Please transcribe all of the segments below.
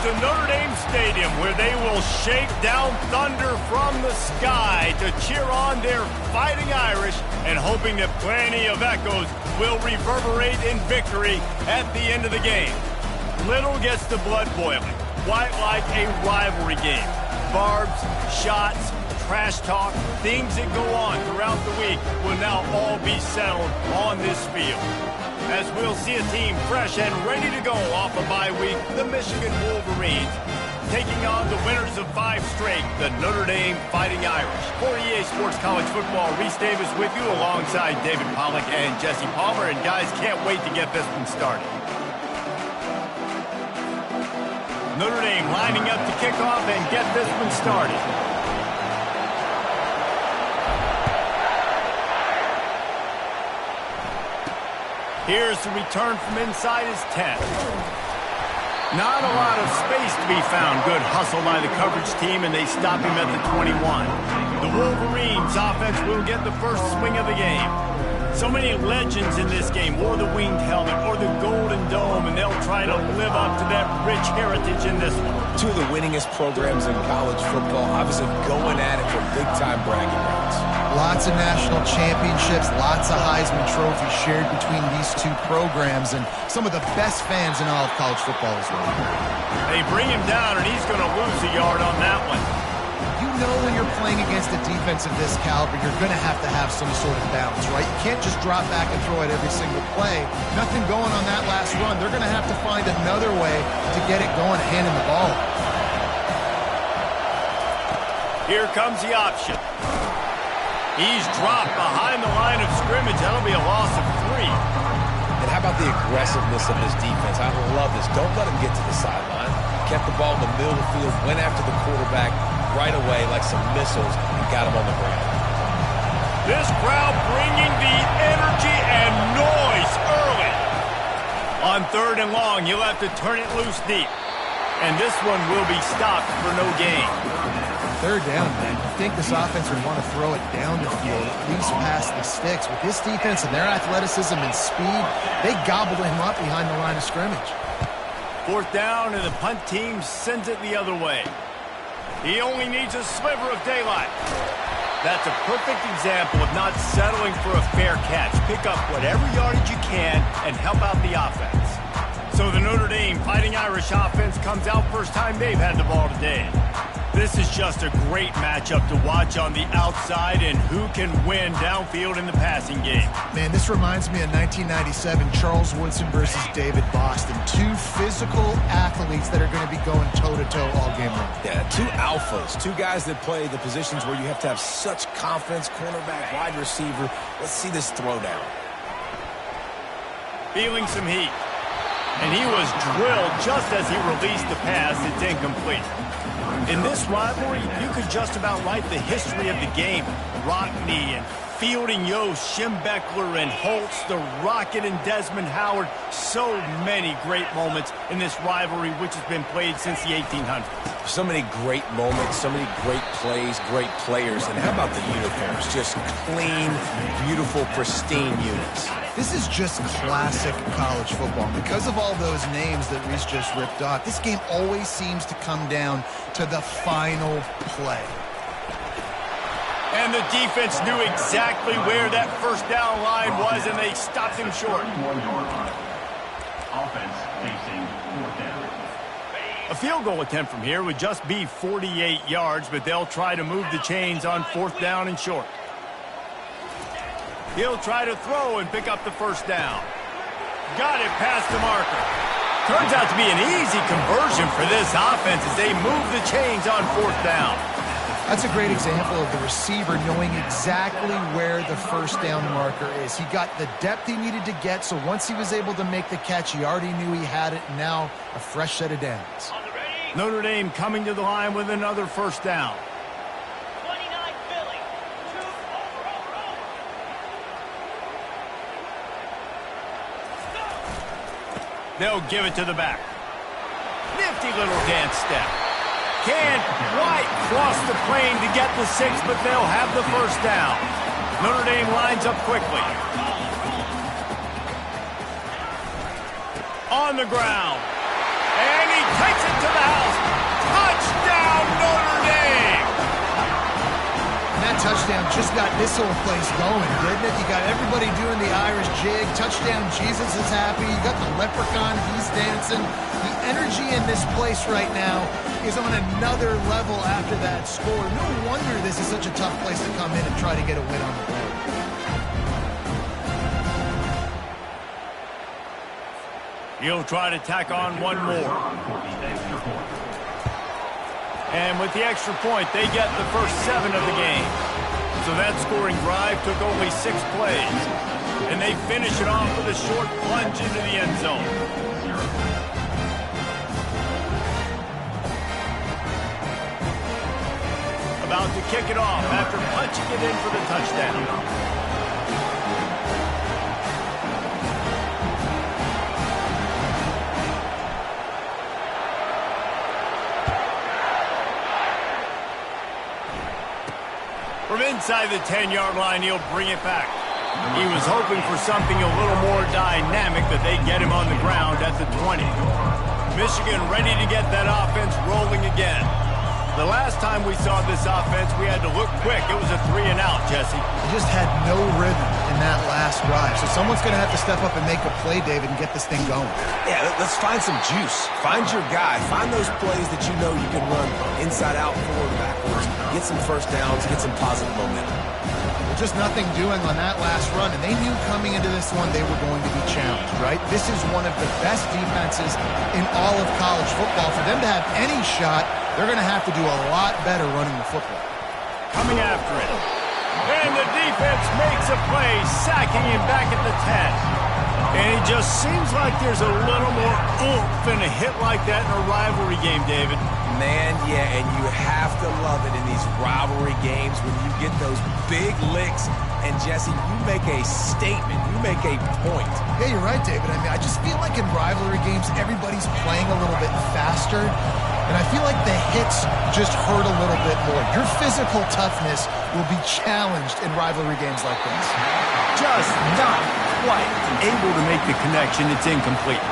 to Notre Dame Stadium, where they will shake down thunder from the sky to cheer on their Fighting Irish, and hoping that plenty of echoes will reverberate in victory at the end of the game. Little gets the blood boiling, quite like a rivalry game. Barbs, shots, trash talk, things that go on throughout the week will now all be settled on this field. As we'll see a team fresh and ready to go off a bye week, the Michigan Wolverines, taking on the winners of 5 straight, the Notre Dame Fighting Irish. For EA Sports College Football, Reese Davis with you alongside David Pollack and Jesse Palmer. And guys, can't wait to get this one started. Notre Dame lining up to kick off and get this one started. Here's the return from inside his 10. Not a lot of space to be found. Good hustle by the coverage team, and they stop him at the 21. The Wolverines offense will get the first swing of the game. So many legends in this game, or the winged helmet, or the golden dome, and they'll try to live up to that rich heritage in this one. 2 of the winningest programs in college football, obviously going at it for big-time bragging rights. Lots of national championships, lots of Heisman trophies shared between these 2 programs, and some of the best fans in all of college football as well. They bring him down, and he's going to lose a yard on that one. You know when you're playing against a defense of this caliber, you're going to have some sort of balance, right? You can't just drop back and throw it every single play. Nothing going on that last run. They're going to have to find another way to get it going, handing the ball. Here comes the option. He's dropped behind the line of scrimmage. That'll be a loss of 3. And how about the aggressiveness of this defense? I love this. Don't let him get to the sideline. Kept the ball in the middle of the field, went after the quarterback right away like some missiles, and got him on the ground. This crowd bringing the energy and noise early. On 3rd and long, he'll have to turn it loose deep. And this one will be stopped for no gain. 3rd down, man. You think this offense would want to throw it down the field, at least past the sticks. With this defense and their athleticism and speed, they gobbled him up behind the line of scrimmage. 4th down, and the punt team sends it the other way. He only needs a sliver of daylight. That's a perfect example of not settling for a fair catch. Pick up whatever yardage you can and help out the offense. So the Notre Dame Fighting Irish offense comes out first time they've had the ball today. This is just a great matchup to watch on the outside, and who can win downfield in the passing game. Man, this reminds me of 1997, Charles Woodson versus David Boston. 2 physical athletes that are going to be going toe-to-toe all game long. Yeah, 2 alphas, 2 guys that play the positions where you have to have such confidence, cornerback, wide receiver. Let's see this throwdown. Feeling some heat. And he was drilled just as he released the pass. It's incomplete. In this rivalry, you could just about write the history of the game. Rockney and Fielding Yost, Schembechler and Holtz, the Rocket and Desmond Howard. So many great moments in this rivalry, which has been played since the 1800s. So many great moments, so many great plays, great players. And how about the uniforms? Just clean, beautiful, pristine units. This is just classic college football. Because of all those names that Reese just ripped off, this game always seems to come down to the final play. And the defense knew exactly where that first down line was, and they stopped him short. Offense facing 4th down. A field goal attempt from here would just be 48 yards, but they'll try to move the chains on 4th down and short. He'll try to throw and pick up the first down. Got it past the marker. Turns out to be an easy conversion for this offense as they move the chains on 4th down. That's a great example of the receiver knowing exactly where the first down marker is. He got the depth he needed to get, so once he was able to make the catch, he already knew he had it, and now a fresh set of downs. Notre Dame coming to the line with another first down. 29 Philly. They'll give it to the back. Nifty little dance step. Can't quite cross the plane to get the 6, but they'll have the first down. Notre Dame lines up quickly. On the ground. And he takes it to the house. Touchdown, Notre Dame! And that touchdown just got this whole place going, didn't it? You got everybody doing the Irish jig. Touchdown, Jesus is happy. You got the leprechaun, he's dancing. The energy in this place right now is on another level after that score. No wonder this is such a tough place to come in and try to get a win on the road. He'll try to tack on one more. And with the extra point, they get the first 7 of the game. So that scoring drive took only 6 plays. And they finish it off with a short plunge into the end zone. About to kick it off after punching it in for the touchdown. From inside the 10-yard line, he'll bring it back. He was hoping for something a little more dynamic, that they get him on the ground at the 20. Michigan ready to get that offense rolling again. The last time we saw this offense, we had to look quick. It was a 3-and-out, Jesse. They just had no rhythm in that last drive. So someone's going to have to step up and make a play, David, and get this thing going. Yeah, let's find some juice. Find your guy. Find those plays that you know you can run inside out, forward, backwards. Get some first downs, get some positive momentum. Just nothing doing on that last run, and they knew coming into this one they were going to be challenged, right? This is one of the best defenses in all of college football. For them to have any shot, they're going to have to do a lot better running the football. Coming after it. And the defense makes a play, sacking him back at the 10. And it just seems like there's a little more oomph in a hit like that in a rivalry game, David. Man, yeah, and you have to love it in these rivalry games when you get those big licks. And, Jesse, you make a statement. You make a point. Yeah, you're right, David. I mean, I just feel like in rivalry games, everybody's playing a little bit faster. And I feel like the hits just hurt a little bit more. Your physical toughness will be challenged in rivalry games like this. Just not quite able to make the connection. It's incomplete.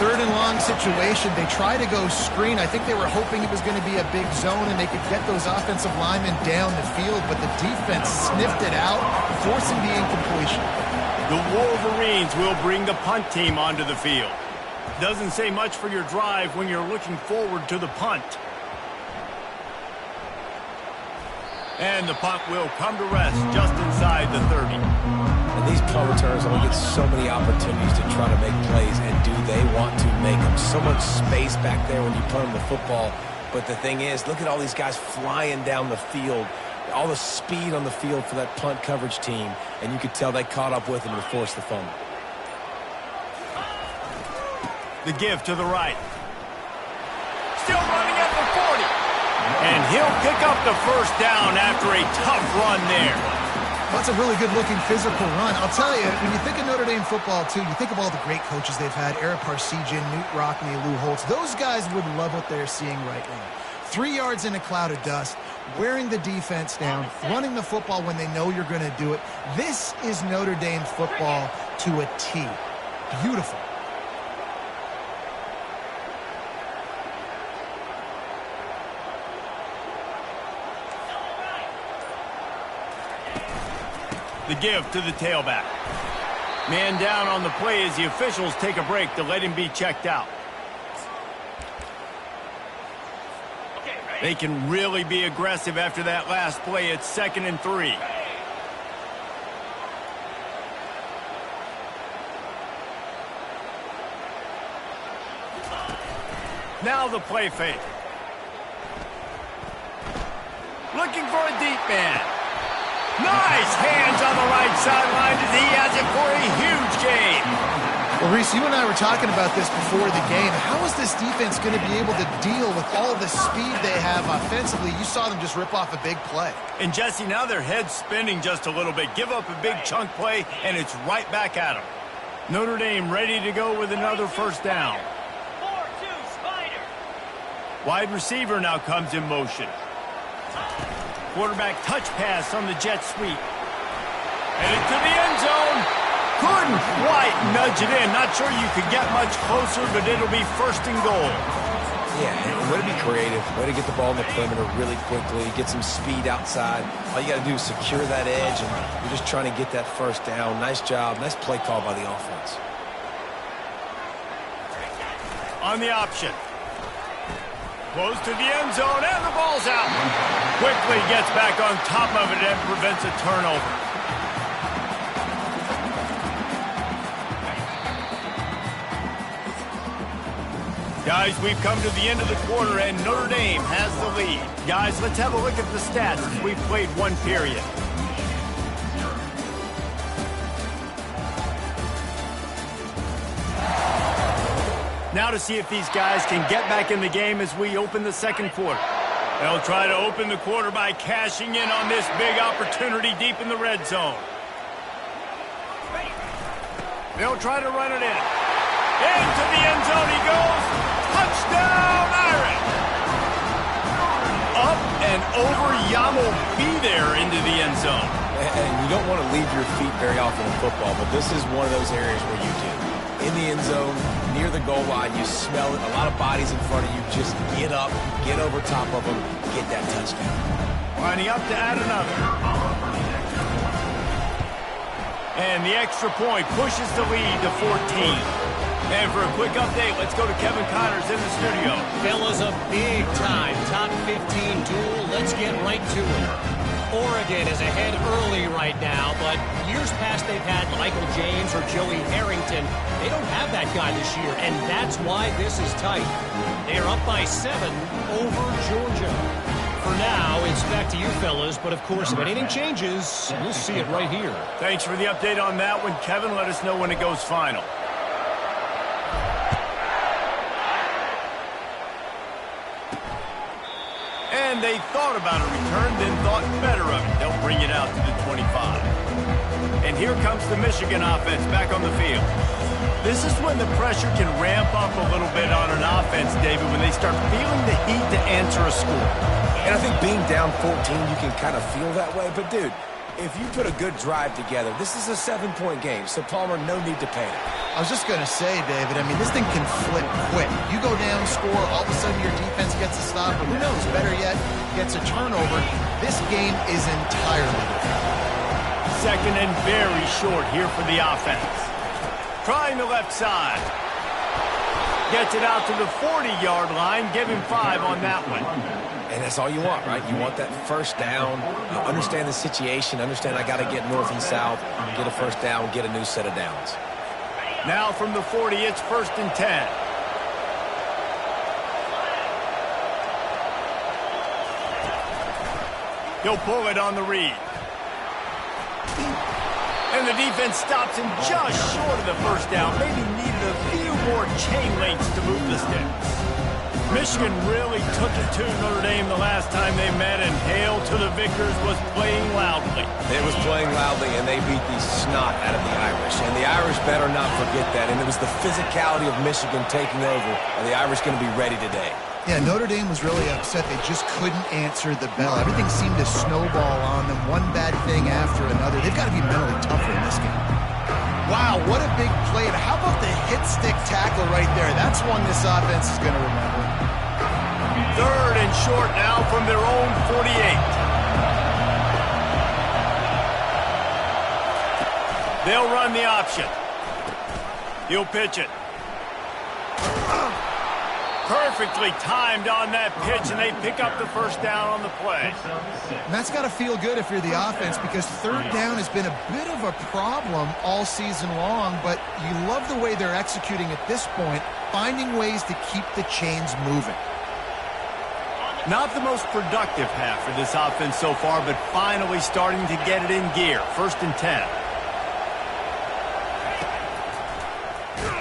3rd and long situation. They try to go screen. I think they were hoping it was going to be a big zone and they could get those offensive linemen down the field, but the defense sniffed it out, forcing the incompletion. The Wolverines will bring the punt team onto the field. Doesn't say much for your drive when you're looking forward to the punt. And the punt will come to rest just inside the 30. And these punt returners only get so many opportunities to try to make plays, and do they want to make them? So much space back there when you punt them the football. But the thing is, look at all these guys flying down the field, all the speed on the field for that punt coverage team, and you could tell they caught up with them to force the fumble. The give to the right. Still running at the 40. And he'll pick up the first down after a tough run there. That's a really good-looking physical run. I'll tell you, when you think of Notre Dame football, too, you think of all the great coaches they've had, Eric Parsegian, Newt Rockne, Lou Holtz. Those guys would love what they're seeing right now. 3 yards in a cloud of dust, wearing the defense down, running the football when they know you're going to do it. This is Notre Dame football to a T. Beautiful. The give to the tailback. Man down on the play as the officials take a break to let him be checked out. They can really be aggressive after that last play. It's 2nd and 3. Now the play fake. Looking for a deep man. Nice hands on the right sideline as he has it for a huge gain. Well, Reese, you and I were talking about this before the game. How is this defense going to be able to deal with all the speed they have offensively? You saw them just rip off a big play. And, Jesse, now their head's spinning just a little bit. Give up a big chunk play, and it's right back at them. Notre Dame ready to go with another first down. 4-2 Spider. Wide receiver now comes in motion. Quarterback touch pass on the jet sweep. Headed to the end zone. Couldn't quite nudge it in. Not sure you could get much closer, but it'll be first and goal. Yeah, way to be creative. Way to get the ball in the perimeter really quickly. Get some speed outside. All you got to do is secure that edge, and you're just trying to get that first down. Nice job. Nice play call by the offense. On the option. Close to the end zone, and the ball's out. Quickly gets back on top of it and prevents a turnover. Guys, we've come to the end of the quarter, and Notre Dame has the lead. Guys, let's have a look at the stats as we've played one period. Now to see if these guys can get back in the game as we open the second quarter. They'll try to open the quarter by cashing in on this big opportunity deep in the red zone. They'll try to run it in. Into the end zone he goes. Touchdown, Irish! Up and over, Yamo be there into the end zone. And you don't want to leave your feet very often in football, but this is one of those areas where you do. In the end zone, near the goal line, you smell it. A lot of bodies in front of you. Just get up, get over top of them, get that touchdown. Lining up to add another. And the extra point pushes the lead to 14. And for a quick update, let's go to Kevin Connors in the studio. Fellas, a big-time top 15 duel. Let's get right to it. Oregon is ahead early right now, but years past they've had Michael James or Joey Harrington. They don't have that guy this year, and that's why this is tight. They are up by 7 over Georgia. For now, it's back to you fellas, but of course, if anything changes, we'll see it right here. Thanks for the update on that one, Kevin. Let us know when it goes final. And they thought about a return, then thought better of it. They'll bring it out to the 25. And here comes the Michigan offense back on the field. This is when the pressure can ramp up a little bit on an offense, David, when they start feeling the heat to answer a score. And I think being down 14, you can kind of feel that way. But, dude, if you put a good drive together, this is a 7-point game. So, Palmer, no need to panic. I was just going to say, David, I mean, this thing can flip quick. You go down, score, all of a sudden your defense gets a stop, or who knows, better yet, gets a turnover. This game is entirely different. Second and very short here for the offense. Trying the left side. Gets it out to the 40-yard line. Give him 5 on that one. And that's all you want, right? You want that first down. Understand the situation. Understand I got to get north and south. Get a first down. Get a new set of downs. Now from the 40, it's first and 10. He'll pull it on the read. And the defense stops him just short of the first down. Maybe needed a few more chain links to move the sticks. Michigan really took it to Notre Dame the last time they met, and Hail to the Victors was playing loudly. It was playing loudly, and they beat the snot out of the Irish. And the Irish better not forget that. And it was the physicality of Michigan taking over. Are the Irish going to be ready today? Yeah, Notre Dame was really upset. They just couldn't answer the bell. Everything seemed to snowball on them, one bad thing after another. They've got to be mentally tougher in this game. Wow, what a big play. How about the hit-stick tackle right there? That's one this offense is going to remember. Third and short now from their own 48. They'll run the option. He'll pitch it. Perfectly timed on that pitch, and they pick up the first down on the play. And that's got to feel good if you're the offense, because third down has been a bit of a problem all season long, but you love the way they're executing at this point, finding ways to keep the chains moving. Not the most productive half for this offense so far, but finally starting to get it in gear. First and 10.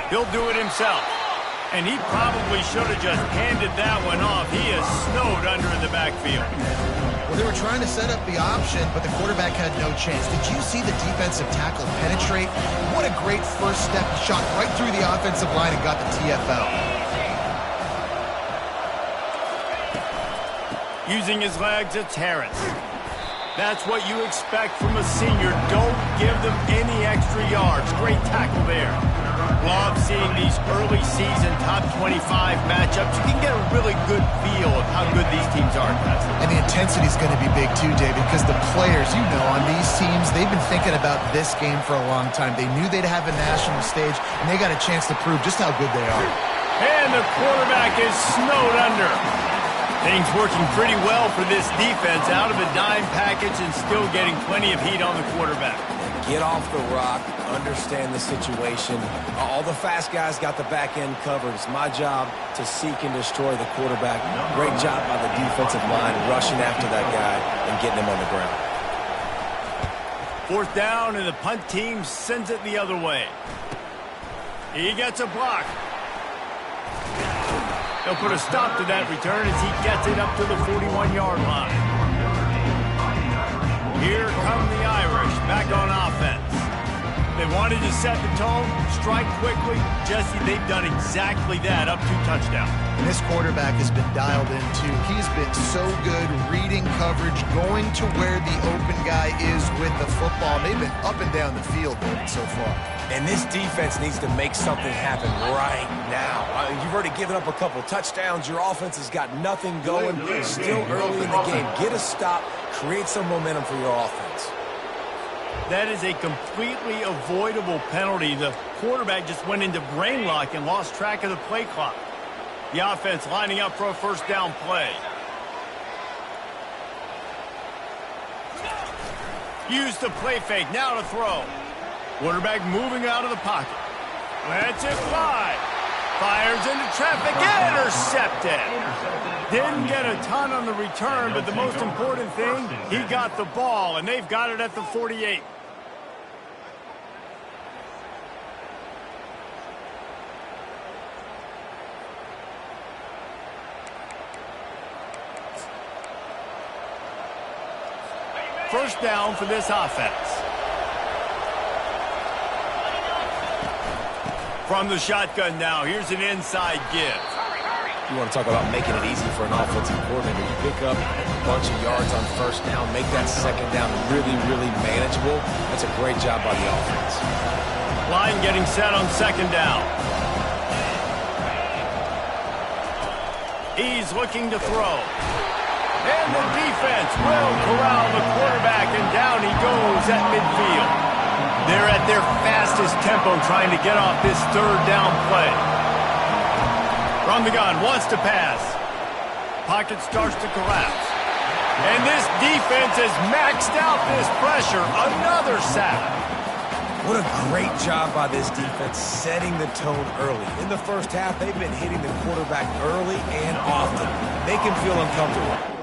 He'll do it himself. And he probably should have just handed that one off. He is snowed under in the backfield. Well, they were trying to set up the option, but the quarterback had no chance. Did you see the defensive tackle penetrate? What a great first step. He shot right through the offensive line and got the TFL. Using his legs, it's Harris. That's what you expect from a senior. Don't give them any extra yards. Great tackle there. Love seeing these early season top 25 matchups. You can get a really good feel of how good these teams are. And the intensity is going to be big too, David, because the players, you know, on these teams, they've been thinking about this game for a long time. They knew they'd have a national stage, and they got a chance to prove just how good they are. And the quarterback is snowed under. Things working pretty well for this defense, out of a dime package and still getting plenty of heat on the quarterback. Get off the rock, understand the situation. All the fast guys got the back end covered. It's my job to seek and destroy the quarterback. Great job by the defensive line rushing after that guy and getting him on the ground. 4th down, and the punt team sends it the other way. He gets a block. He'll put a stop to that return as he gets it up to the 41-yard line. Here come the Irish back on offense. They wanted to set the tone, strike quickly. Jesse, they've done exactly that, up 2 touchdowns. And this quarterback has been dialed in, too. He's been so good reading coverage, going to where the open guy is with the football. They've been up and down the field so far. And this defense needs to make something happen right now. You've already given up a couple touchdowns. Your offense has got nothing going. Still early in the game. Get a stop. Create some momentum for your offense. That is a completely avoidable penalty. The quarterback just went into brain lock and lost track of the play clock. The offense lining up for a 1st down play. Use the play fake. Now to throw. Quarterback moving out of the pocket. Lets it fly. Fires into traffic. Intercepted. Didn't get a ton on the return, but the most important thing, he got the ball, and they've got it at the 48. First down for this offense. From the shotgun now, here's an inside give. You want to talk about making it easy for an offensive coordinator. You pick up a bunch of yards on 1st down, make that 2nd down really, really manageable. That's a great job by the offense. Line getting set on 2nd down. He's looking to throw. And the defense will corral the quarterback, and down he goes at midfield. They're at their fastest tempo trying to get off this 3rd down play. From the gun, wants to pass. Pocket starts to collapse. And this defense has maxed out this pressure. Another sack. What a great job by this defense setting the tone early. In the 1st half, they've been hitting the quarterback early and often. Make him feel uncomfortable.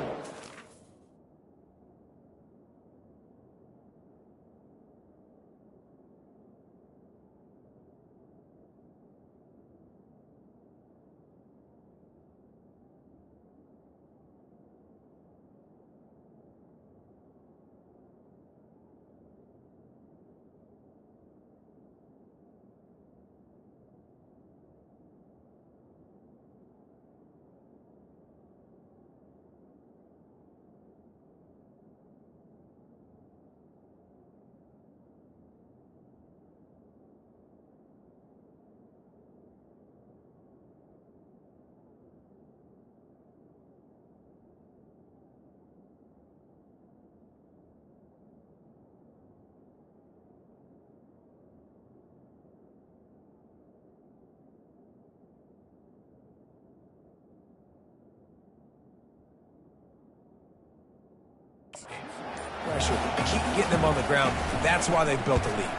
Pressure. Keep getting them on the ground. That's why they've built the lead.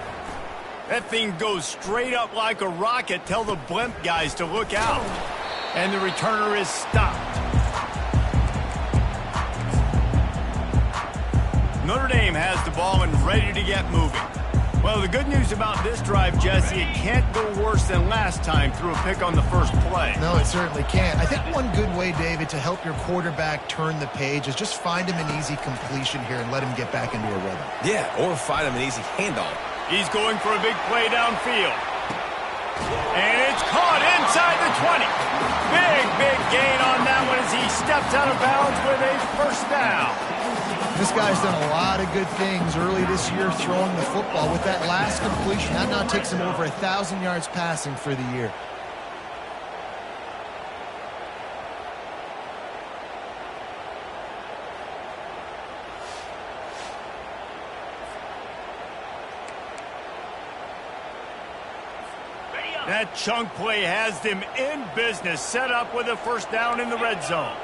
That thing goes straight up like a rocket. Tell the blimp guys to look out. And the returner is stopped. Notre Dame has the ball and ready to get moving. Well, the good news about this drive, Jesse, it can't go worse than last time through a pick on the first play. No, it certainly can't. I think one good way, David, to help your quarterback turn the page is just find him an easy completion here and let him get back into a rhythm. Yeah, or find him an easy handoff. He's going for a big play downfield. And it's caught inside the 20. Big gain on that one as he steps out of bounds with a 1st down. This guy's done a lot of good things early this year throwing the football. With that last completion, that now takes him over 1,000 yards passing for the year. That chunk play has them in business, set up with a first down in the red zone.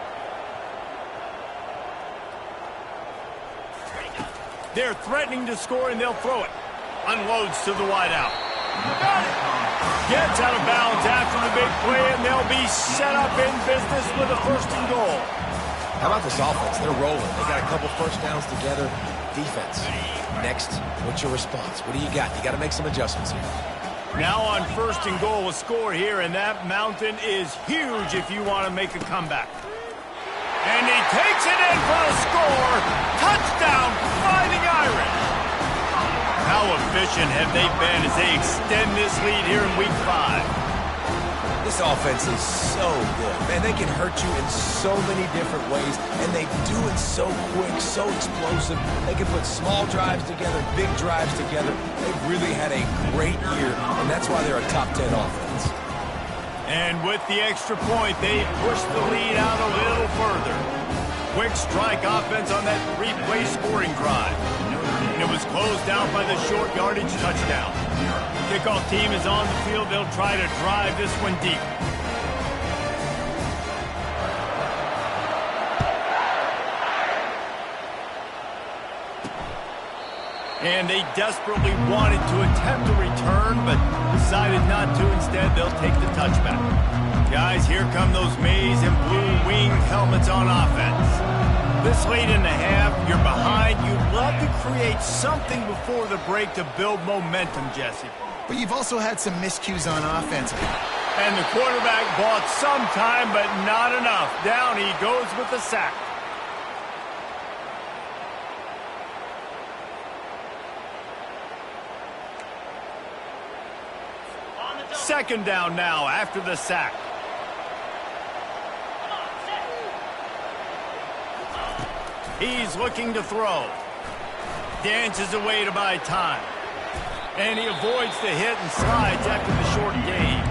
They're threatening to score, and they'll throw it. Unloads to the wideout. Gets out of bounds after the big play, and they'll be set up in business with a first and goal. How about this offense? They're rolling. They got a couple first downs together. Defense. Next, what's your response? What do you got? You got to make some adjustments here. Now on first and goal, a score here, and that mountain is huge if you want to make a comeback. And he takes it in for a score. Touchdown, Fighting Irish. How efficient have they been as they extend this lead here in Week 5? This offense is so good. Man, they can hurt you in so many different ways, and they do it so quick, so explosive. They can put small drives together, big drives together. They've really had a great year, and that's why they're a top 10 offense. And with the extra point, they push the lead out a little further. Quick strike offense on that three-play scoring drive. And it was closed out by the short yardage touchdown. Kickoff team is on the field. They'll try to drive this one deep. And they desperately wanted to attempt a return, but decided not to. Instead, they'll take the touchback. Guys, here come those maize and blue winged helmets on offense. This late in the half, you're behind. You'd love to create something before the break to build momentum, Jesse. But you've also had some miscues on offense. And the quarterback bought some time, but not enough. Down he goes with the sack. Second down now after the sack. He's looking to throw. Dances away to buy time. And he avoids the hit and slides after the short gain.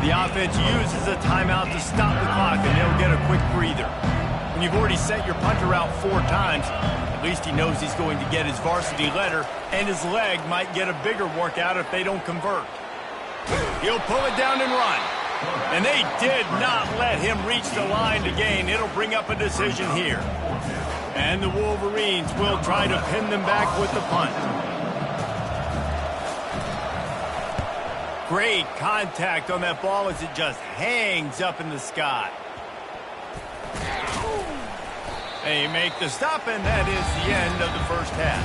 The offense uses a timeout to stop the clock, and they'll get a quick breather. When you've already sent your punter out 4 times, at least he knows he's going to get his varsity letter, and his leg might get a bigger workout if they don't convert. He'll pull it down and run. And they did not let him reach the line to gain. It'll bring up a decision here. And the Wolverines will try to pin them back with the punt. Great contact on that ball as it just hangs up in the sky. They make the stop, and that is the end of the first half.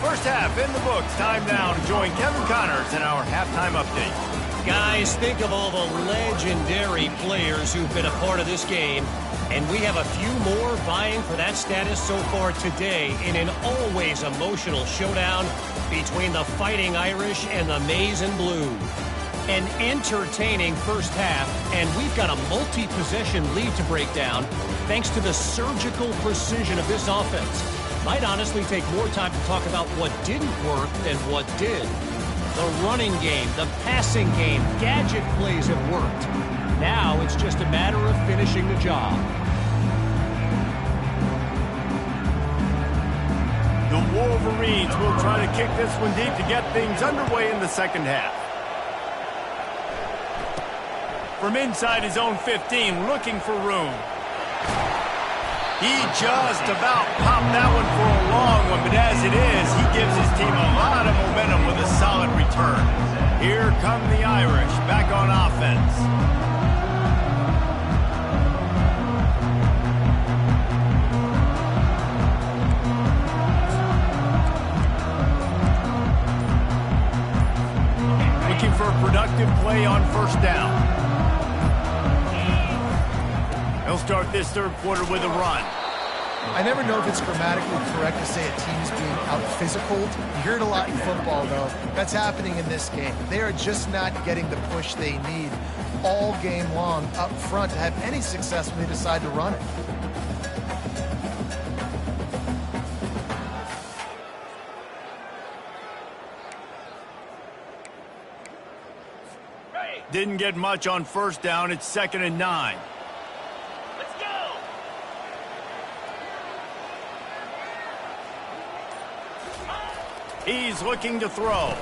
First half in the books. Time now to join Kevin Connors in our halftime update. Guys, think of all the legendary players who've been a part of this game. And we have a few more vying for that status so far today in an always emotional showdown between the Fighting Irish and the Maize and Blue. An entertaining first half, and we've got a multi-possession lead to break down thanks to the surgical precision of this offense. Might honestly take more time to talk about what didn't work than what did. The running game, the passing game, gadget plays have worked. Now it's just a matter of finishing the job. The Wolverines will try to kick this one deep to get things underway in the second half. From inside his own 15, looking for room. He just about popped that one for a long one, but as it is, he gives his team a lot of momentum with a solid return. Here come the Irish, back on offense. Looking for a productive play on first down. He'll start this third quarter with a run. I never know if it's grammatically correct to say a team's being out-physicaled. You hear it a lot in football, though. That's happening in this game. They are just not getting the push they need all game long up front to have any success when they decide to run it. Didn't get much on first down. It's 2nd and 9. Let's go. He's looking to throw.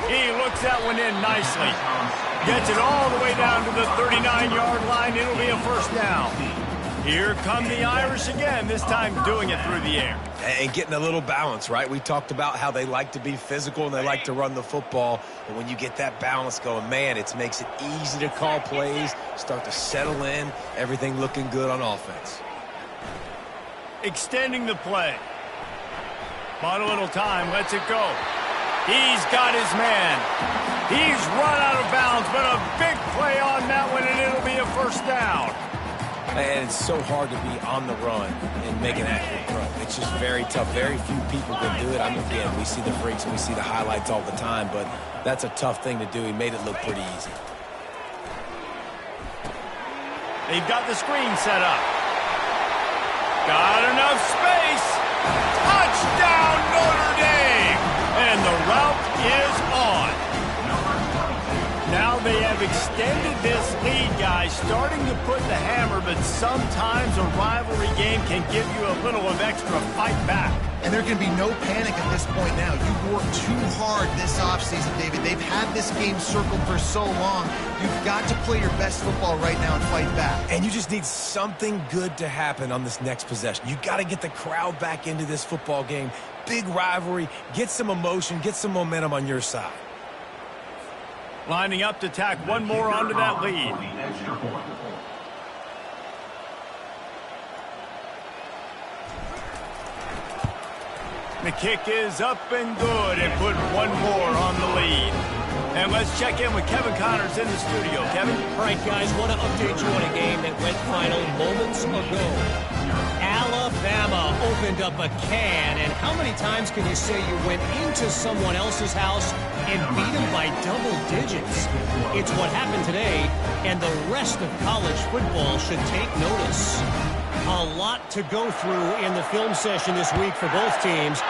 He looks that one in nicely. Gets it all the way down to the 39-yard line. It'll be a first down. Here come the Irish again, this time doing it through the air. And getting a little balance, right? We talked about how they like to be physical and they like to run the football. But when you get that balance going, man, it makes it easy to call plays, start to settle in, everything looking good on offense. Extending the play. Bought a little time, lets it go. He's got his man. He's run out of bounds, but a big play on that one, and it'll be a first down. And it's so hard to be on the run and make an accurate throw. It's just very tough. Very few people can do it. Again, we see the freaks and we see the highlights all the time, but that's a tough thing to do. He made it look pretty easy. They've got the screen set up. Got enough space. Touchdown, Notre Dame! And the route is on. Now they have extended this lead, guys, starting to put the hammer, but sometimes a rivalry game can give you a little of extra fight back. And there can be no panic at this point now. You've worked too hard this offseason, David. They've had this game circled for so long. You've got to play your best football right now and fight back. And you just need something good to happen on this next possession. You got to get the crowd back into this football game. Big rivalry. Get some emotion. Get some momentum on your side. Lining up to tack one more onto that lead. The kick is up and good, and put one more on the lead. And let's check in with Kevin Connors in the studio. Kevin? All right, guys, want to update you on a game that went final moments ago. Alabama opened up a can, and how many times can you say you went into someone else's house and beat them by double digits? It's what happened today, and the rest of college football should take notice. A lot to go through in the film session this week for both teams.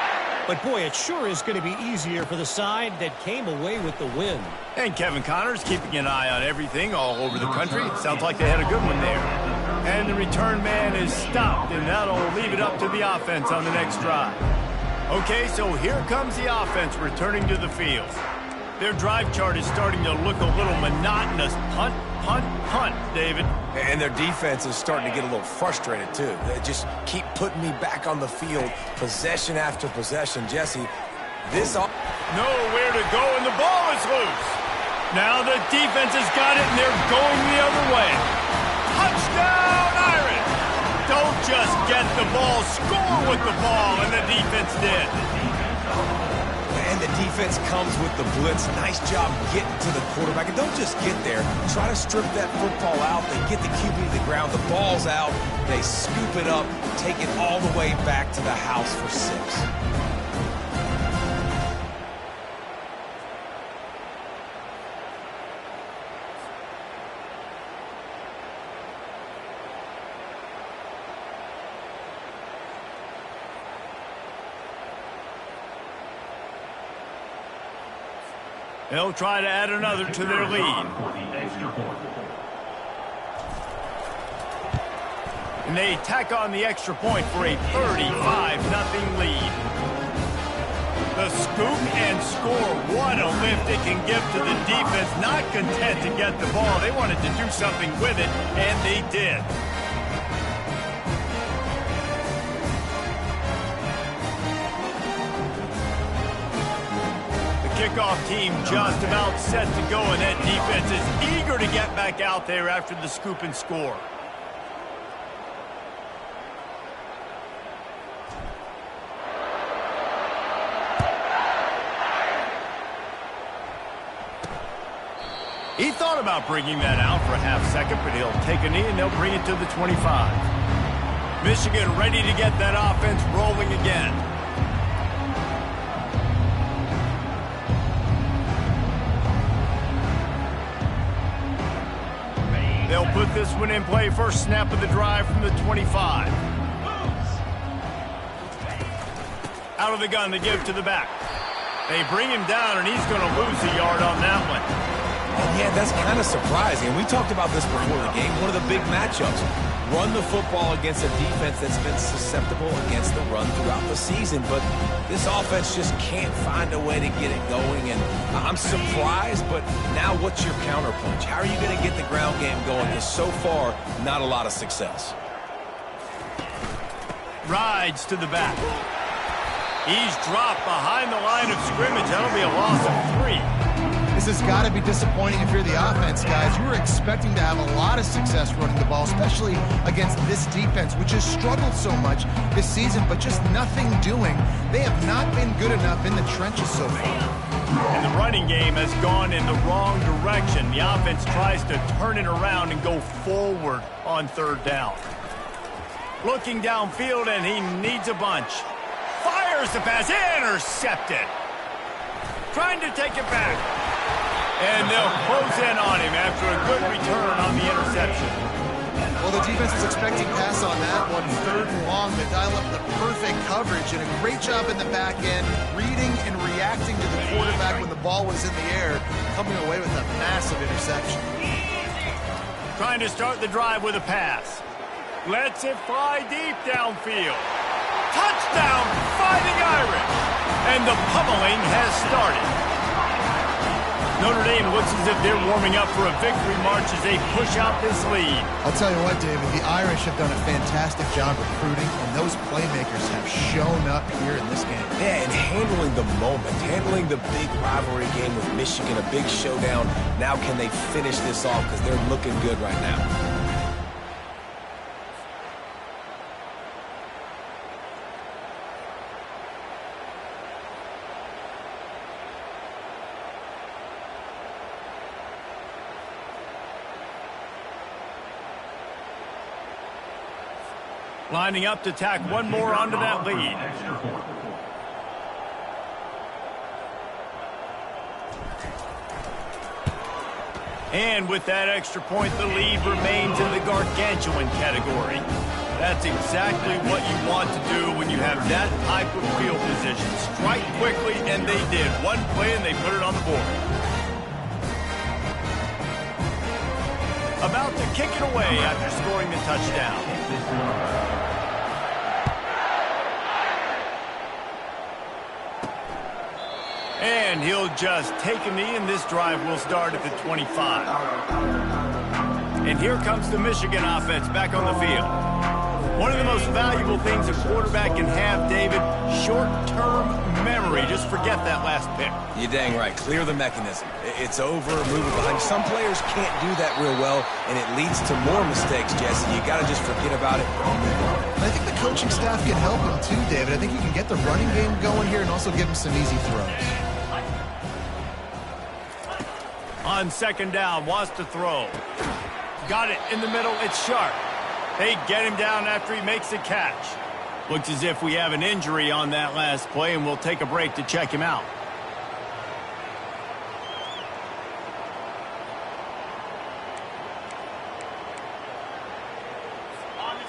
But, boy, it sure is going to be easier for the side that came away with the win. And Kevin Connors keeping an eye on everything all over the country. Sounds like they had a good one there. And the return man is stopped, and that'll leave it up to the offense on the next drive. Okay, so here comes the offense returning to the field. Their drive chart is starting to look a little monotonous. Punt, punt, punt, David. And their defense is starting to get a little frustrated, too. They just keep putting me back on the field, possession after possession. Jesse, this all... Nowhere to go, and the ball is loose. Now the defense has got it, and they're going the other way. Touchdown, Irish! Don't just get the ball, score with the ball, and the defense did. And the defense comes with the blitz. Nice job getting to the quarterback. And don't just get there. Try to strip that football out. They get the QB to the ground. The ball's out. They scoop it up, take it all the way back to the house for 6. They'll try to add another to their lead. And they tack on the extra point for a 35-0 lead. The scoop and score. What a lift it can give to the defense. Not content to get the ball. They wanted to do something with it, and they did. Kickoff team just about set to go, and that defense is eager to get back out there after the scoop and score. He thought about bringing that out for a half second, but he'll take a knee and they'll bring it to the 25. Michigan ready to get that offense rolling again. They'll put this one in play. First snap of the drive from the 25. Out of the gun, they give to the back. They bring him down, and he's going to lose a yard on that one. And yeah, that's kind of surprising. And we talked about this before the game. One of the big matchups. Run the football against a defense that's been susceptible against the run throughout the season. But this offense just can't find a way to get it going. And I'm surprised, but now what's your counterpunch? How are you going to get the ground game going? Because so far, not a lot of success. Rides to the back. He's dropped behind the line of scrimmage. That'll be a loss of 3. This has got to be disappointing if you're the offense, guys. You were expecting to have a lot of success running the ball, especially against this defense, which has struggled so much this season, but just nothing doing. They have not been good enough in the trenches so far. And the running game has gone in the wrong direction. The offense tries to turn it around and go forward on 3rd down. Looking downfield, and he needs a bunch. Fires the pass, intercepted. Trying to take it back. And they'll close in on him after a good return on the interception. Well, the defense was expecting pass on that one, 3rd and long. They dial up the perfect coverage and a great job in the back end, reading and reacting to the quarterback when the ball was in the air, coming away with a massive interception. Trying to start the drive with a pass. Lets it fly deep downfield. Touchdown, Fighting Irish! And the pummeling has started. Notre Dame looks as if they're warming up for a victory march as they push out this lead. I'll tell you what, David, the Irish have done a fantastic job recruiting, and those playmakers have shown up here in this game. Yeah, and handling the moment, handling the big rivalry game with Michigan, a big showdown. Now can they finish this off because they're looking good right now. Lining up to tack one more onto that lead. And with that extra point, the lead remains in the gargantuan category. That's exactly what you want to do when you have that type of field position. Strike quickly, and they did. One play, and they put it on the board. About to kick it away after scoring the touchdown. And he'll just take a knee, and this drive will start at the 25. And here comes the Michigan offense back on the field. One of the most valuable things a quarterback can have, David, short-term memory. Just forget that last pick. You're dang right. Clear the mechanism. It's over, move it behind. Some players can't do that real well, and it leads to more mistakes, Jesse. You got to just forget about it. I think the coaching staff can help him too, David. I think you can get the running game going here and also give him some easy throws. On 2nd down, wants to throw. Got it in the middle. It's Sharp. They get him down after he makes the catch. Looks as if we have an injury on that last play, and we'll take a break to check him out.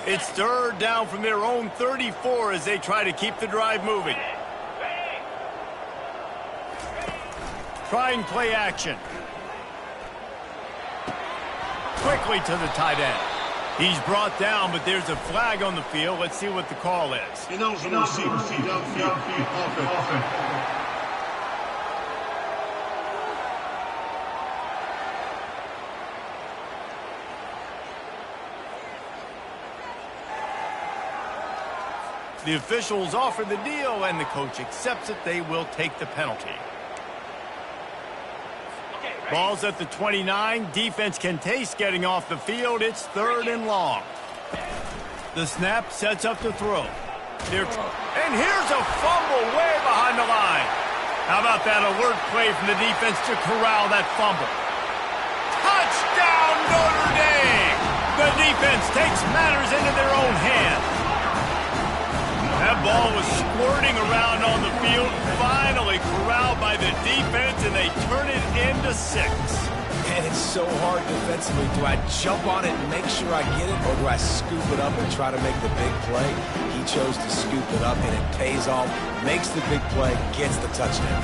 It's 3rd down from their own 34 as they try to keep the drive moving. Trying play action. Quickly to the tight end. He's brought down, but there's a flag on the field. Let's see what the call is. The officials offer the deal, and the coach accepts it. They will take the penalty. Ball's at the 29. Defense can taste getting off the field. It's 3rd and long. The snap sets up the throw. And here's a fumble way behind the line. How about that alert play from the defense to corral that fumble? Touchdown, Notre Dame! The defense takes matters into their own hands. That ball was squirting around on the field, finally corralled by the defense, and they turn it into 6. And it's so hard defensively. Do I jump on it and make sure I get it, or do I scoop it up and try to make the big play? He chose to scoop it up, and it pays off, makes the big play, gets the touchdown.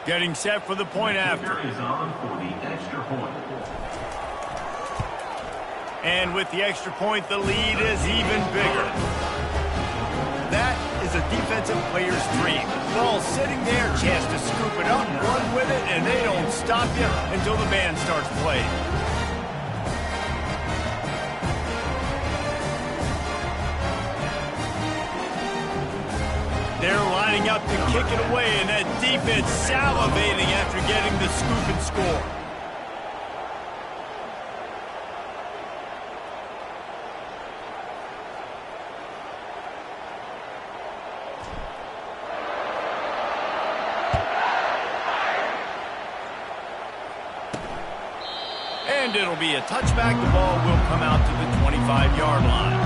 Getting set for the point after. Is on for the extra point. And with the extra point, the lead is even bigger. That is a defensive player's dream. Ball sitting there, chance to scoop it up, run with it, and they don't stop you until the band starts playing. They're lining up to kick it away, and that defense salivating after getting the scoop and score. And it'll be a touchback. The ball will come out to the 25-yard line.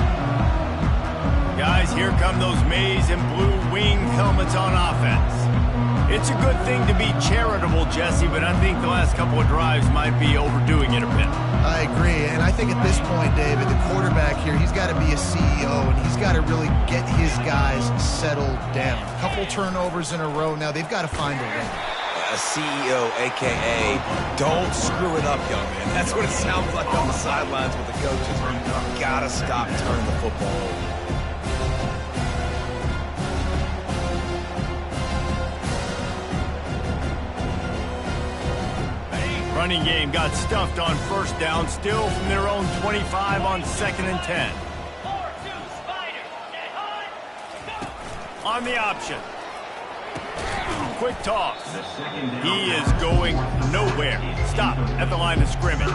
Guys, here come those maize and blue wing helmets on offense. It's a good thing to be charitable, Jesse, but I think the last couple of drives might be overdoing it a bit. I agree, and I think at this point, David, the quarterback here, he's got to be a CEO, and he's got to really get his guys settled down. A couple turnovers in a row now. They've got to find a way. A CEO, a.k.a. don't screw it up, young man. That's what it sounds like on the sidelines with the coaches. You got to stop turning the football over. Running game got stuffed on first down, still from their own 25 on 2nd and 10. 4-2 Spider. Get hot. On the option. Quick toss. The second down. He is going nowhere. Stop at the line of scrimmage.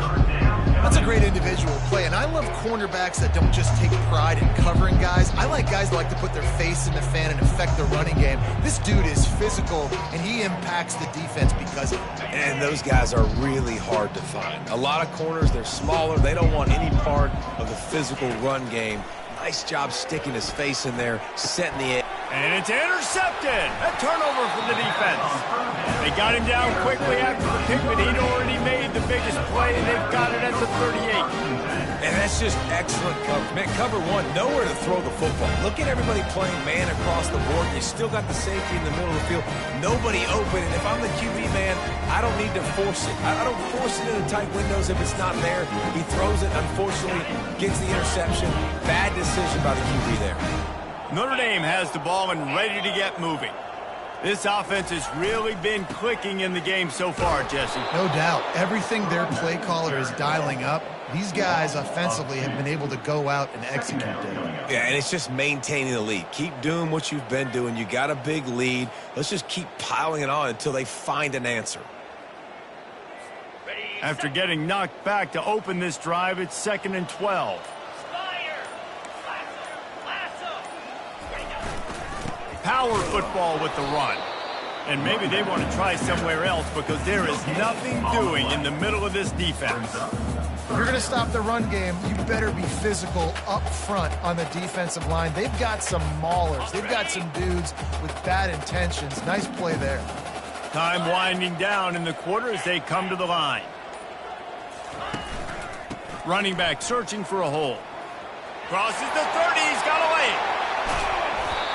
That's a great individual play, and I love cornerbacks that don't just take pride in covering guys. I like guys that like to put their face in the fan and affect the running game. This dude is physical, and he impacts the defense because of it. And those guys are really hard to find. A lot of corners, they're smaller. They don't want any part of the physical run game. Nice job sticking his face in there, setting the edge. And it's intercepted. A turnover from the defense. They got him down quickly after the pick, but he'd already made the biggest play, and they've got it at the 38. And that's just excellent coverage. Man, cover one, nowhere to throw the football. Look at everybody playing man across the board. You still got the safety in the middle of the field. Nobody open. And if I'm the QB man, I don't need to force it. I don't force it into tight windows if it's not there. He throws it, unfortunately, gets the interception. Bad decision by the QB there. Notre Dame has the ball and ready to get moving. This offense has really been clicking in the game so far, Jesse. No doubt. Everything their play caller is dialing up, these guys offensively have been able to go out and execute it. Yeah, and it's just maintaining the lead. Keep doing what you've been doing. You got a big lead. Let's just keep piling it on until they find an answer. After getting knocked back to open this drive, it's 2nd and 12. Power football with the run. And maybe they want to try somewhere else because there is nothing doing in the middle of this defense. If you're going to stop the run game, you better be physical up front on the defensive line. They've got some maulers. They've got some dudes with bad intentions. Nice play there. Time winding down in the quarter as they come to the line. Running back searching for a hole. Crosses the 30. He's got away.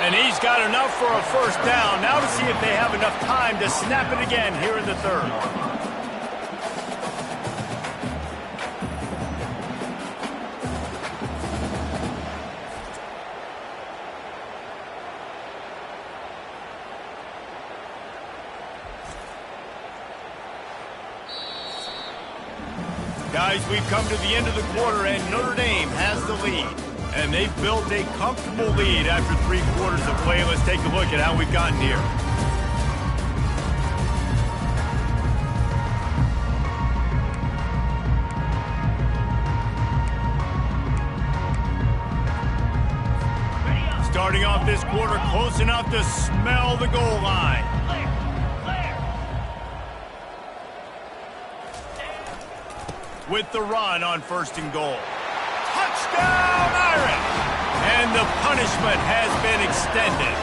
And he's got enough for a first down. Now to see if they have enough time to snap it again here in the third. Guys, we've come to the end of the quarter, and Notre Dame has the lead. And they've built a comfortable lead after 3 quarters of play. Let's take a look at how we've gotten here. Starting off this quarter, close enough to smell the goal line. With the run on 1st and goal. Touchdown, Irish! And the punishment has been extended.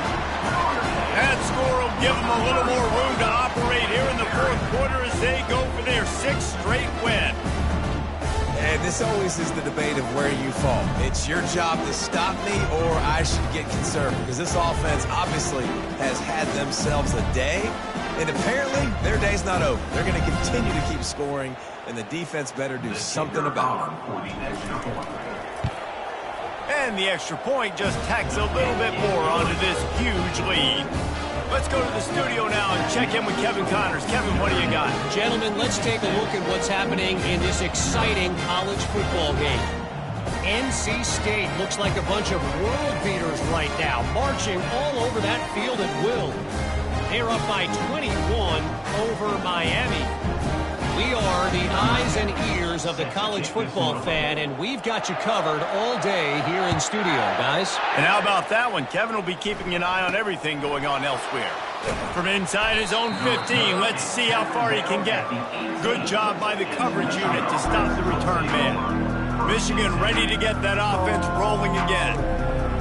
That score will give them a little more room to operate here in the 4th quarter as they go for their 6th straight win. And this always is the debate of where you fall. It's your job to stop me or I should get conservative. Because this offense obviously has had themselves a day. And apparently, their day's not over. They're going to continue to keep scoring, and the defense better do something about it. And the extra point just tacks a little bit more onto this huge lead. Let's go to the studio now and check in with Kevin Connors. Kevin, what do you got? Gentlemen, let's take a look at what's happening in this exciting college football game. NC State looks like a bunch of world beaters right now, marching all over that field at will. They're up by 21 over Miami. We are the eyes and ears of the college football fan, and we've got you covered all day here in studio, guys. And how about that one? Kevin will be keeping an eye on everything going on elsewhere. From inside his own 15, let's see how far he can get. Good job by the coverage unit to stop the return man. Michigan ready to get that offense rolling again.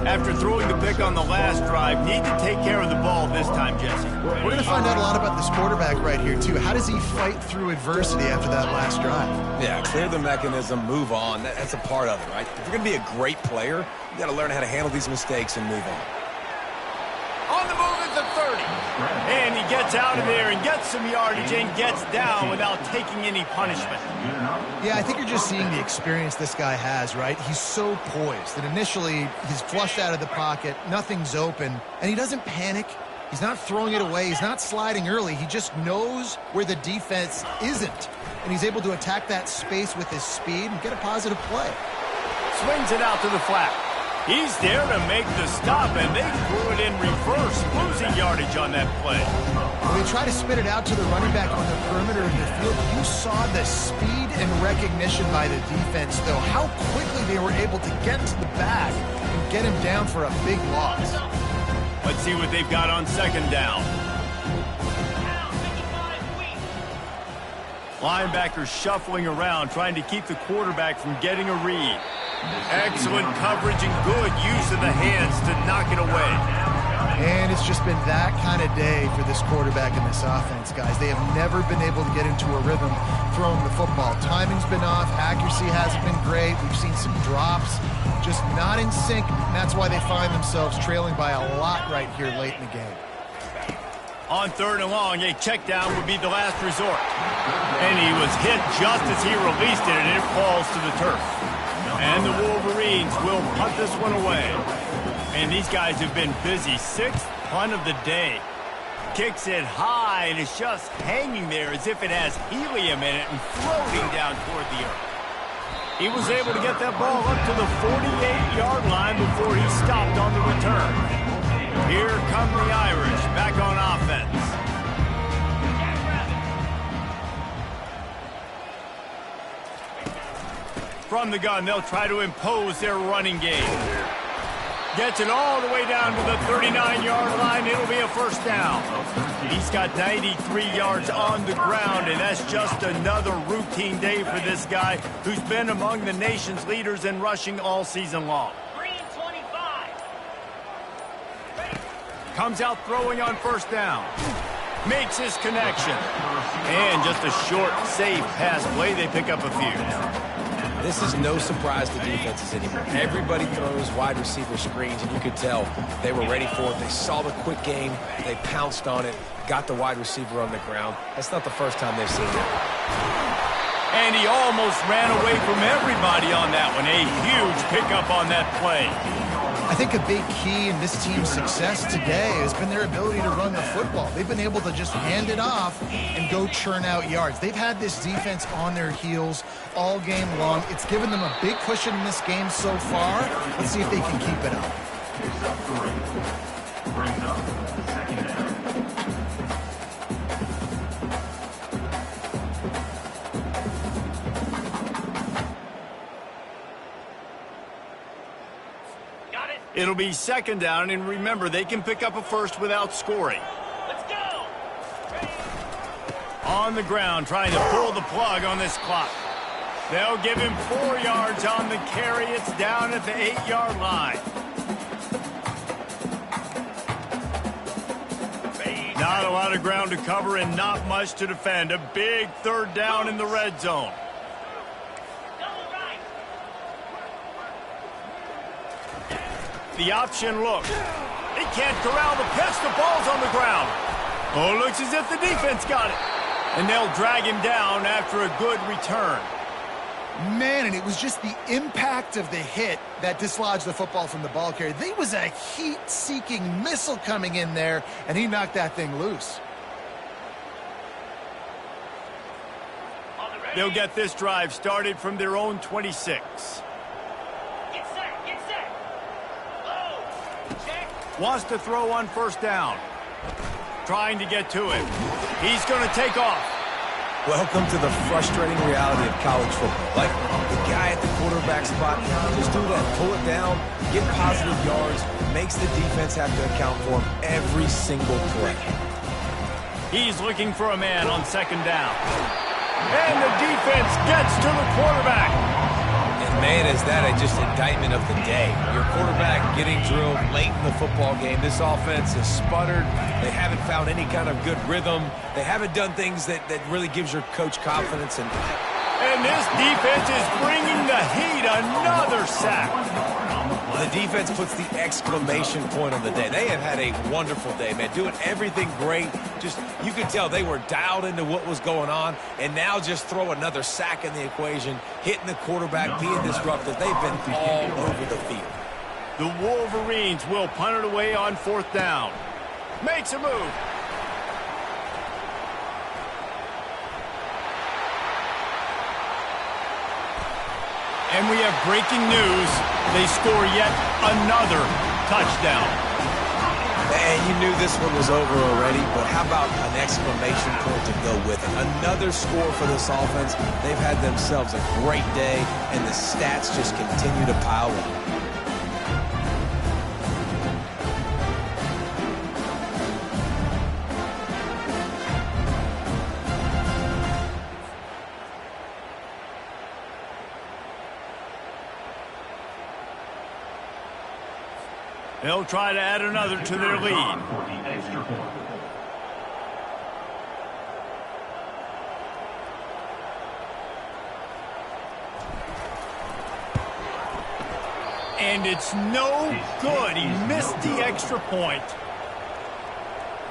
After throwing the pick on the last drive, need to take care of the ball this time, Jesse. We're going to find out a lot about this quarterback right here, too. How does he fight through adversity after that last drive? Yeah, clear the mechanism, move on. That's a part of it, right? If you're going to be a great player, you got to learn how to handle these mistakes and move on. On the move at the 30. And he gets out of there and gets some yardage and gets down without taking any punishment. Yeah, I think you're just seeing the experience this guy has, right? He's so poised that initially he's flushed out of the pocket, nothing's open, and he doesn't panic. He's not throwing it away. He's not sliding early. He just knows where the defense isn't, and he's able to attack that space with his speed and get a positive play. Swings it out to the flat. He's there to make the stop, and they threw it in reverse, losing yardage on that play. When they try to spit it out to the running back on the perimeter of the field, you saw the speed and recognition by the defense, though, how quickly they were able to get to the back and get him down for a big loss. Let's see what they've got on second down. Linebackers shuffling around, trying to keep the quarterback from getting a read. Excellent coverage and good use of the hands to knock it away. And it's just been that kind of day for this quarterback and this offense, guys. They have never been able to get into a rhythm throwing the football. Timing's been off. Accuracy hasn't been great. We've seen some drops. Just not in sync, and that's why they find themselves trailing by a lot right here late in the game. On third and long, a check down would be the last resort. And he was hit just as he released it, and it falls to the turf. And the Wolverines will punt this one away. And these guys have been busy. Sixth punt of the day. Kicks it high, and it's just hanging there as if it has helium in it and floating down toward the earth. He was able to get that ball up to the 48-yard line before he stopped on the return. Here come the Irish back on offense. From the gun, they'll try to impose their running game. Gets it all the way down to the 39-yard line. It'll be a first down. He's got 93 yards on the ground, and that's just another routine day for this guy who's been among the nation's leaders in rushing all season long. Green 25. Comes out throwing on first down. Makes his connection. And just a short, safe pass play. They pick up a few. This is no surprise to defenses anymore. Everybody throws wide receiver screens, and you could tell they were ready for it. They saw the quick game. They pounced on it, got the wide receiver on the ground. That's not the first time they've seen that. And he almost ran away from everybody on that one. A huge pickup on that play. I think a big key in this team's success today has been their ability to run the football. They've been able to just hand it off and go churn out yards. They've had this defense on their heels all game long. It's given them a big cushion in this game so far. Let's see if they can keep it up. Brings up second down. It'll be second down, and remember, they can pick up a first without scoring. Let's go. Ready. On the ground, trying to pull the plug on this clock. They'll give him 4 yards on the carry. It's down at the 8-yard line. Not a lot of ground to cover and not much to defend. A big third down in the red zone. Double right. The option look. He can't corral the pitch. The ball's on the ground. Oh, looks as if the defense got it. And they'll drag him down after a good return. Man, and it was just the impact of the hit that dislodged the football from the ball carrier. There was a heat-seeking missile coming in there, and he knocked that thing loose. They'll get this drive started from their own 26. Get set. Low. Check. Wants to throw on first down. Trying to get to him. He's going to take off. Welcome to the frustrating reality of college football. Like the guy at the quarterback spot, just do that, pull it down, get positive yards, makes the defense have to account for him every single play. He's looking for a man on second down. And the defense gets to the quarterback. And man, is that just indictment of the day. Your quarterback getting drilled late in the football game. This offense has sputtered. They haven't found any kind of good rhythm. They haven't done things that really gives your coach confidence. And this defense is bringing the heat. Another sack. the defense puts the exclamation point on the day. They have had a wonderful day, man, doing everything great. Just, you could tell they were dialed into what was going on, and now just throw another sack in the equation, hitting the quarterback, being disruptive. They've been all over the field. The Wolverines will punt it away on fourth down. Makes a move. And we have breaking news. They score yet another touchdown. And you knew this one was over already, but how about an exclamation point to go with it? Another score for this offense. They've had themselves a great day, and the stats just continue to pile up. They'll try to add another to their lead. And it's no good. He missed the extra point.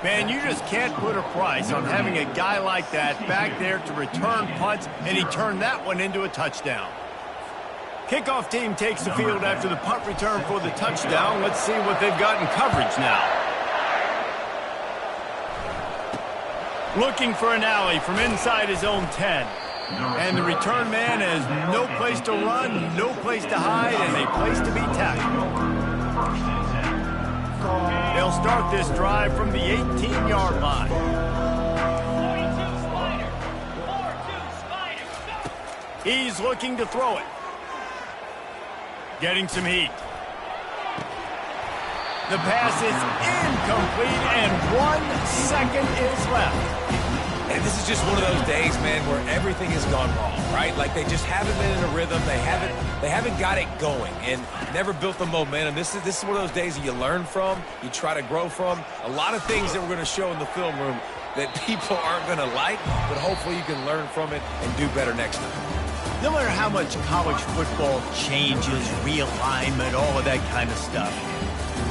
Man, you just can't put a price on having a guy like that back there to return punts, and he turned that one into a touchdown. Kickoff team takes the field after the punt return for the touchdown. Let's see what they've got in coverage now. Looking for an alley from inside his own 10. And the return man has no place to run, no place to hide, and a place to be tackled. They'll start this drive from the 18-yard line. 42 Spider. He's looking to throw it. Getting some heat. The pass is incomplete, and 1 second is left. And this is just one of those days, man, where everything has gone wrong, right? Like they just haven't been in a rhythm. They haven't got it going and never built the momentum. This is one of those days that you learn from, you try to grow from. A lot of things that we're going to show in the film room that people aren't going to like, but hopefully you can learn from it and do better next time. No matter how much college football changes, realignment, all of that kind of stuff,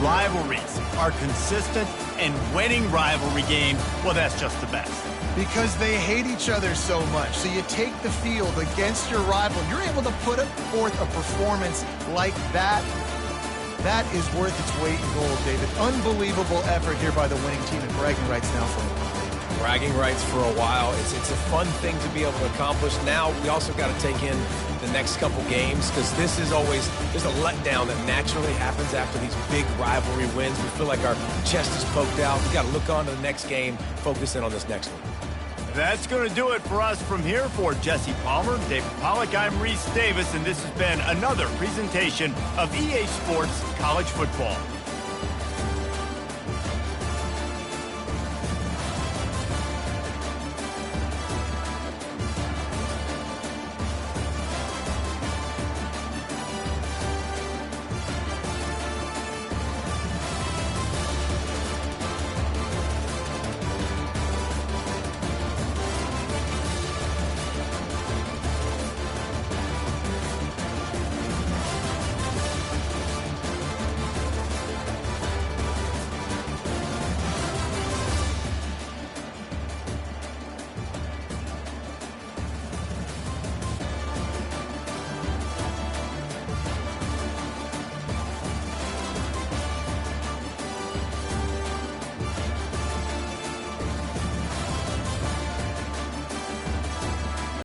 rivalries are consistent, and winning rivalry games, well, that's just the best. Because they hate each other so much. So you take the field against your rival. You're able to put forth a performance like that. That is worth its weight in gold, David. Unbelievable effort here by the winning team, and bragging rights now for them. Bragging rights for a while. It's a fun thing to be able to accomplish. Now we also got to take in the next couple games, because this is always, there's a letdown that naturally happens after these big rivalry wins. We feel like our chest is poked out. We got to look on to the next game, focus in on this next one. That's going to do it for us from here. For Jesse Palmer, David Pollack, I'm Reese Davis, and this has been another presentation of EA Sports College Football.